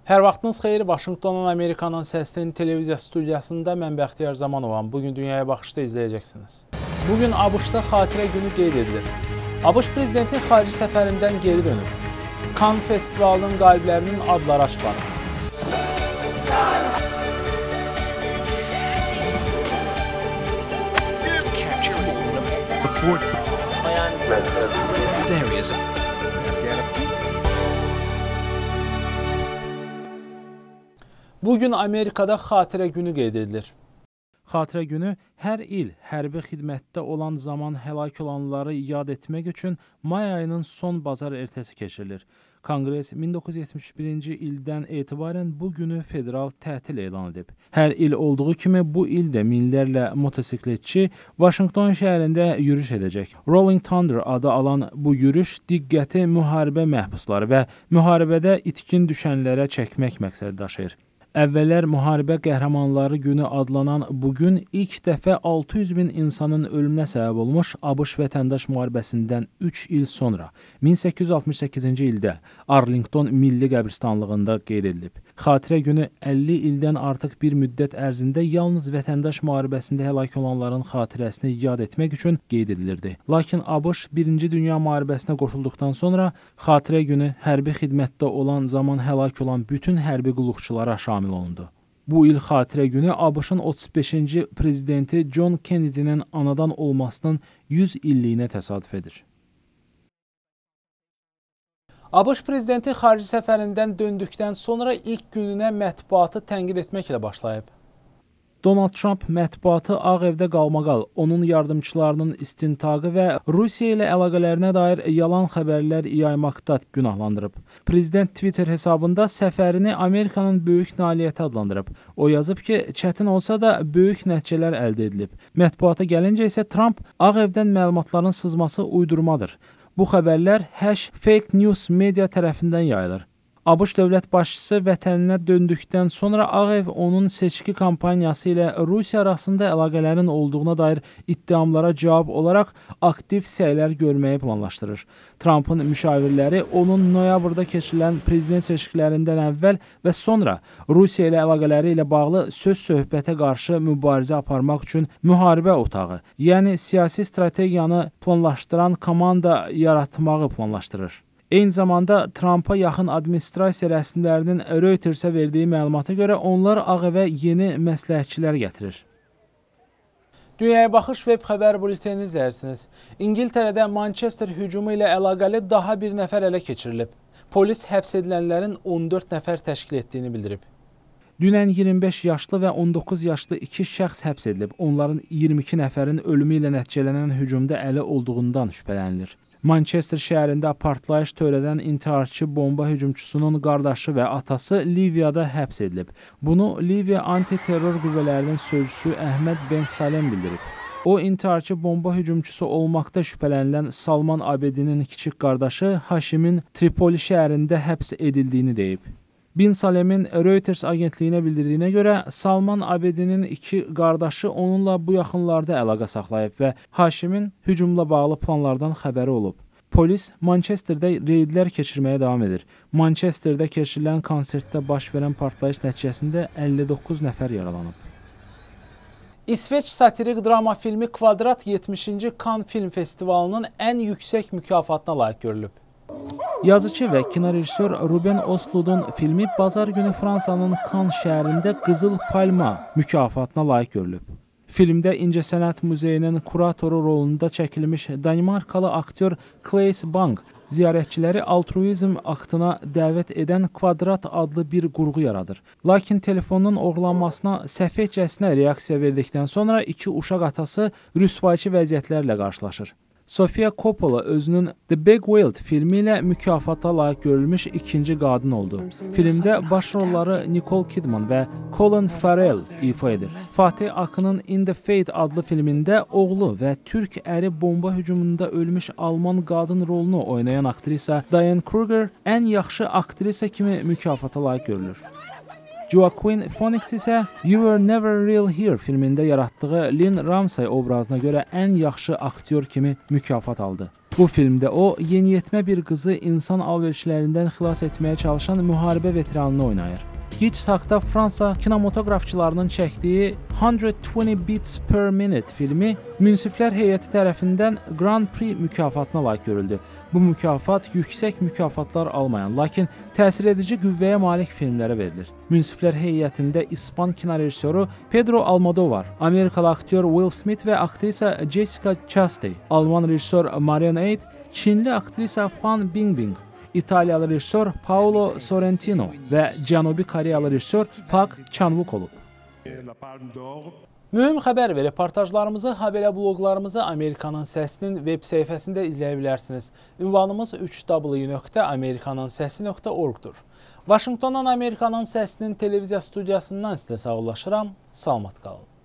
Hər vaxtınız xeyir, Vaşinqtondan Amerikanın Səslinin televiziya studiyasında mən Bəxtiyar Zamanovam. Bugün Dünyaya Baxışda izləyəcəksiniz. Bugün ABŞ-da xatirə günü qeyd edilir. ABŞ prezidenti xarici səfərindən geri dönür. Cannes festivalının qaliblərinin adları açıqlanır. Bugün Amerikada xatirə günü qeyd edilir. Xatirə günü hər il hərbi xidmətdə olan zaman həlak olanları yad etmək üçün may ayının son bazar ertəsi keçirilir. Konqres 1971-ci ildən etibarən bu günü federal tətil elan edib. Hər il olduğu kimi bu il də minlərlə motosikletçi Vaşinqton şəhərində yürüş edəcək. Rolling Thunder adı alan bu yürüş diqqəti müharibə məhbusları və müharibədə itkin düşənlərə çəkmək məqsədi daşıyır. Əvvəllər Müharibə Qəhrəmanları Günü adlanan bugün ilk dəfə 600 min insanın ölümünə səbəb olmuş ABŞ vətəndaş müharibəsindən 3 il sonra 1868-ci ildə Arlington Milli Qəbristanlığında qeyd edilib. Xatirə günü 50 ildən artıq bir müddət ərzində yalnız vətəndaş müharibəsində həlak olanların xatirəsini yad etmək üçün qeyd edilirdi. Lakin ABŞ 1-ci Dünya müharibəsinə qoşulduqdan sonra xatirə günü hərbi xidmətdə olan zaman həlak olan bütün hərbi qulluqçulara şamil olundu. Bu il xatirə günü ABŞ-ın 35-ci prezidenti John Kennedy'nin anadan olmasının 100 illiyinə təsadüf edir. ABŞ prezidenti xarici səfərindən döndükdən sonra ilk gününə mətbuatı tənqid etməklə başlayıb. Donald Trump mətbuatı Ağ Evdə qalmaqal, onun yardımçılarının istintaqı və Rusiya ilə əlaqələrinə dair yalan xəbərlər yaymaqda günahlandırıb. Prezident Twitter hesabında səfərini Amerikanın böyük nailiyyəti adlandırıb. O yazıb ki, çətin olsa da böyük nəticələr əldə edilib. Mətbuata gəlincə isə Trump Ağ Evdən məlumatların sızması uydurmadır. Bu xəbərlər fake news media tərəfindən yayılır. ABŞ dövlət başçısı vətəninə döndükdən sonra Ağ Ev onun seçki kampaniyası ilə Rusiya arasında əlaqələrin olduğuna dair iddiamlara cavab olaraq aktiv səylər görməyi planlaşdırır. Trumpın müşavirləri onun noyabrda keçirilən prezident seçkilərindən əvvəl və sonra Rusiya ilə əlaqələri ilə bağlı söz-söhbətə qarşı mübarizə aparmaq üçün müharibə otağı, yəni siyasi strategiyanı planlaşdıran komanda yaratmağı planlaşdırır. Eyni zamanda Trumpa yaxın administrasiya rəsmilərinin Reutersə verdiyi məlumata görə onlar Ağ Evə yeni məsləhətçilər gətirir. Dünyaya Baxış web xəbər bültenini izləyirsiniz. İngiltərədə Manchester hücumu ilə əlaqəli daha bir nəfər ələ keçirilib. Polis həbs edilənlərin 14 nəfər təşkil etdiyini bildirib. Dünən 25 yaşlı və 19 yaşlı 2 şəxs həbs edilib. Onların 22 nəfərin ölümü ilə nəticələnən hücumda əli olduğundan şübhələnilir. Manchester şəhərində partlayış törədən intiharçı bomba hücumçusunun qardaşı və atası Liviyada həbs edilib. Bunu Liviya Antiterror Qüvvələrinin sözcüsü Əhməd Ben Salem bildirib. O, intiharçı bomba hücumçusu olmaqda şübhələnilən Salman Abedinin kiçik qardaşı Haşimin Tripoli şəhərində həbs edildiyini deyib. Bin Salemin Reuters agentliyinə bildirdiyinə görə Salman Abedinin 2 qardaşı onunla bu yaxınlarda əlaqə saxlayıb və Haşimin hücumla bağlı planlardan xəbəri olub. Polis Manchesterdə reydlər keçirməyə davam edir. Manchesterdə keçirilən konsertdə baş verən partlayış nəticəsində 59 nəfər yaralanıb. İsveç satirik drama filmi Kvadrat 70-ci Cannes Film Festivalının ən yüksək mükafatına layiq görülüb. Yazıcı və kinorejissor Ruben Östlund'un filmi bazar günü Fransanın Cannes şəhərində Qızıl Palma mükafatına layiq görülüb. Filmdə İncəsənət Muzeyinin kuratoru rolunda çəkilmiş Danimarkalı aktyor Claes Bang ziyarətçiləri altruizm aktına dəvət edən Kvadrat adlı bir qurğu yaradır. Lakin telefonun oğurlanmasına səfehcəsinə reaksiya verdikdən sonra 2 uşaq atası rüsvayçı vəziyyətlərlə qarşılaşır. Sofia Coppola özünün The Big Wild filmi ilə mükafata layiq görülmüş ikinci qadın oldu. Filmdə baş rolları Nicole Kidman və Colin Farrell ifa edir. Fatih Akın'ın In the Fate adlı filmində oğlu və Türk əri bomba hücumunda ölmüş Alman qadın rolunu oynayan aktrisa Diane Kruger ən yaxşı aktrisa kimi mükafata layiq görülür. Joaquin Phoenix isə You Were Never Real Here filmində yaratdığı Lynn Ramsay obrazına görə ən yaxşı aktyor kimi mükafat aldı. Bu filmdə o, yeniyetmə bir qızı insan alverçilərindən xilas etməyə çalışan müharibə veteranını oynayır. Gec haqda Fransa kinematografçılarının çəkdiyi 120 Beats per Minute filmi münsiflər heyəti tərəfindən Grand Prix mükafatına layiq görüldü. Bu mükafat yüksək mükafatlar almayan, lakin təsir edici qüvvəyə malik filmlərə verilir. Münsiflər heyətində İspan kinorejissoru Pedro Almodovar, Amerikalı aktyor Will Smith və aktrisa Jessica Chastain, Alman rejissor Marion Aid, Çinli aktrisa Fan Bingbing, İtaliyalı rejissor Paolo Sorrentino və Cənubi Koreyalı rejissor Park Chan-wook olub. Mühüm xəbər və reportajlarımızı, haberə bloqlarımızı Amerikanın Səsinin web səhifəsində izləyə bilərsiniz. Ünvanımız www.amerikanansesi.org-dur. Vaşinqtondan Amerikanın Səsinin televiziya studiyasından sizə sağollaşıram. Salamat qalın.